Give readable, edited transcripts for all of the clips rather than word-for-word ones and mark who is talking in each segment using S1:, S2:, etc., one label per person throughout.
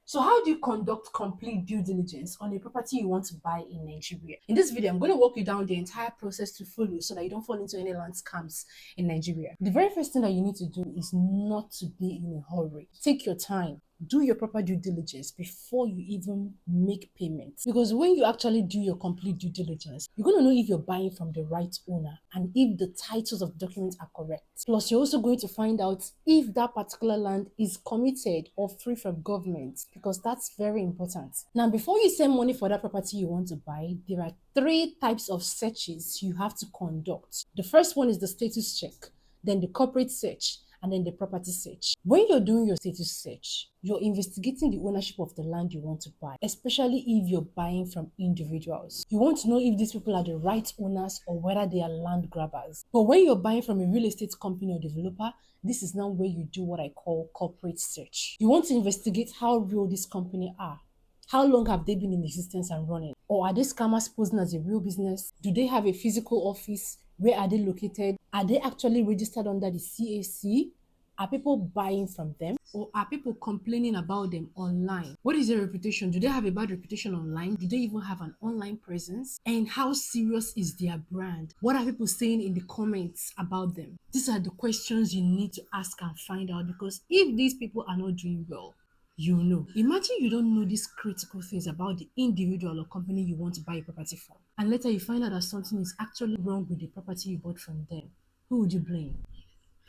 S1: So how do you conduct complete due diligence on a property you want to buy in Nigeria? In this video, I'm going to walk you down the entire process to follow so that you don't fall into any land scams in Nigeria. The very first thing that you need to do is not to be in a hurry. Take your time. Do your proper due diligence before you even make payments. Because when you actually do your complete due diligence, you're going to know if you're buying from the right owner and if the titles of documents are correct. Plus, you're also going to find out if that particular land is committed or free from government, because that's very important. Now, before you send money for that property you want to buy, there are three types of searches you have to conduct. The first one is the status check, then the corporate search, and then the property search. When you're doing your status search, you're investigating the ownership of the land you want to buy, especially if you're buying from individuals. You want to know if these people are the right owners or whether they are land grabbers. But when you're buying from a real estate company or developer, this is now where you do what I call corporate search. You want to investigate how real this company are. How long have they been in existence and running? Or are they scammers posing as a real business? Do they have a physical office? Where are they located? Are they actually registered under the CAC? Are people buying from them? Or are people complaining about them online? What is their reputation? Do they have a bad reputation online? Do they even have an online presence? And how serious is their brand? What are people saying in the comments about them? These are the questions you need to ask and find out, because if these people are not doing well, you know. Imagine you don't know these critical things about the individual or company you want to buy a property from, and later you find out that something is actually wrong with the property you bought from them. Who would you blame?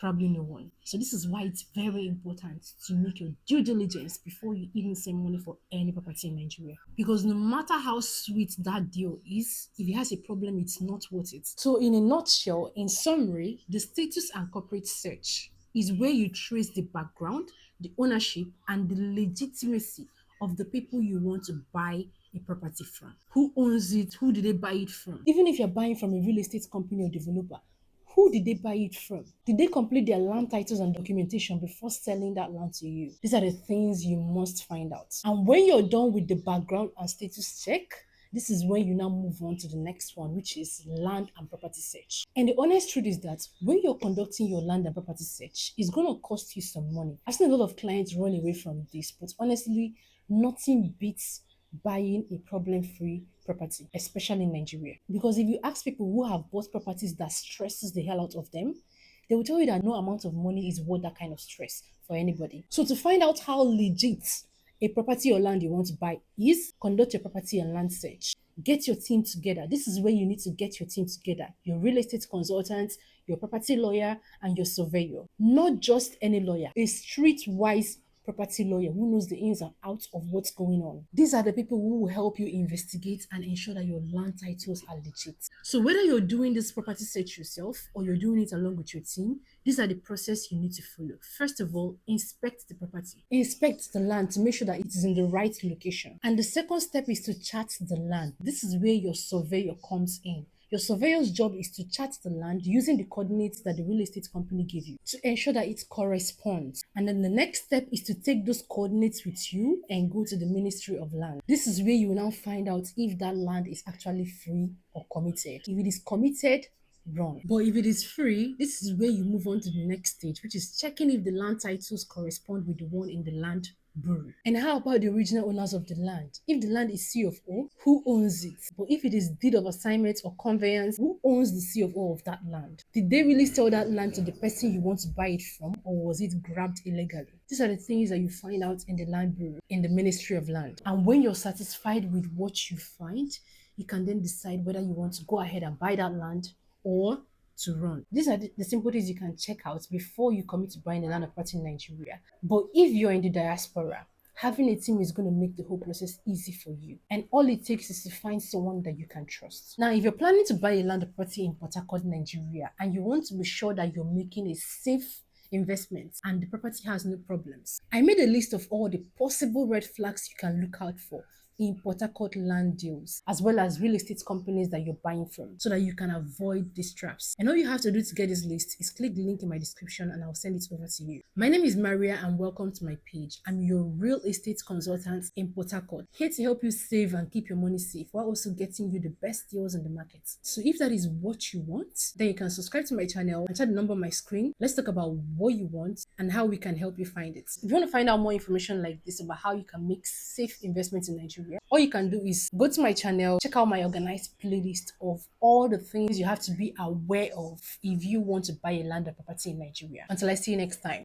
S1: Probably no one. So this is why it's very important to make your due diligence before you even send money for any property in Nigeria. Because no matter how sweet that deal is, if it has a problem, it's not worth it. So in a nutshell, in summary, the status and corporate search is where you trace the background, the ownership, and the legitimacy of the people you want to buy a property from. Who owns it? Who did they buy it from? Even if you're buying from a real estate company or developer, who did they buy it from? Did they complete their land titles and documentation before selling that land to you? These are the things you must find out. And when you're done with the background and status check, this is when you now move on to the next one, which is land and property search. And the honest truth is that when you're conducting your land and property search, it's going to cost you some money. I've seen a lot of clients run away from this, but honestly, nothing beats buying a problem-free property, especially in Nigeria. Because if you ask people who have bought properties that stresses the hell out of them, they will tell you that no amount of money is worth that kind of stress for anybody. So to find out how legit a property or land you want to buy is, conduct your property and land search. Get your team together. This is where you need to get your team together. Your real estate consultant, your property lawyer, and your surveyor. Not just any lawyer, a streetwise property lawyer who knows the ins and outs of what's going on. These are the people who will help you investigate and ensure that your land titles are legit. So whether you're doing this property search yourself or you're doing it along with your team, these are the process you need to follow. First of all, inspect the property. Inspect the land to make sure that it is in the right location. And the second step is to chart the land. This is where your surveyor comes in. Your surveyor's job is to chart the land using the coordinates that the real estate company gave you to ensure that it corresponds. And then the next step is to take those coordinates with you and go to the Ministry of Land. This is where you will now find out if that land is actually free or committed. If it is committed, run. But if it is free, this is where you move on to the next stage, which is checking if the land titles correspond with the one in the land bureau. And how about the original owners of the land? If the land is C of O, who owns it? But if it is deed of assignment or conveyance, who owns the C of O of that land? Did they really sell that land to the person you want to buy it from, or was it grabbed illegally? These are the things that you find out in the land bureau, in the Ministry of Land. And when you're satisfied with what you find, you can then decide whether you want to go ahead and buy that land or to run. These are the simple things you can check out before you commit to buying a land or property in Nigeria. But if you're in the diaspora, having a team is going to make the whole process easy for you. And all it takes is to find someone that you can trust. Now, if you're planning to buy a land or property in Port Harcourt, Nigeria, and you want to be sure that you're making a safe investment and the property has no problems, I made a list of all the possible red flags you can look out for in Port Harcourt land deals, as well as real estate companies that you're buying from, so that you can avoid these traps. And all you have to do to get this list is click the link in my description and I'll send it over to you. My name is Maria and welcome to my page. I'm your real estate consultant in Port Harcourt, here to help you save and keep your money safe while also getting you the best deals in the market. So if that is what you want, then you can subscribe to my channel and chat the number on my screen. Let's talk about what you want and how we can help you find it. If you want to find out more information like this about how you can make safe investments in Nigeria, all you can do is go to my channel, check out my organized playlist of all the things you have to be aware of if you want to buy a land or property in Nigeria. Until I see you next time.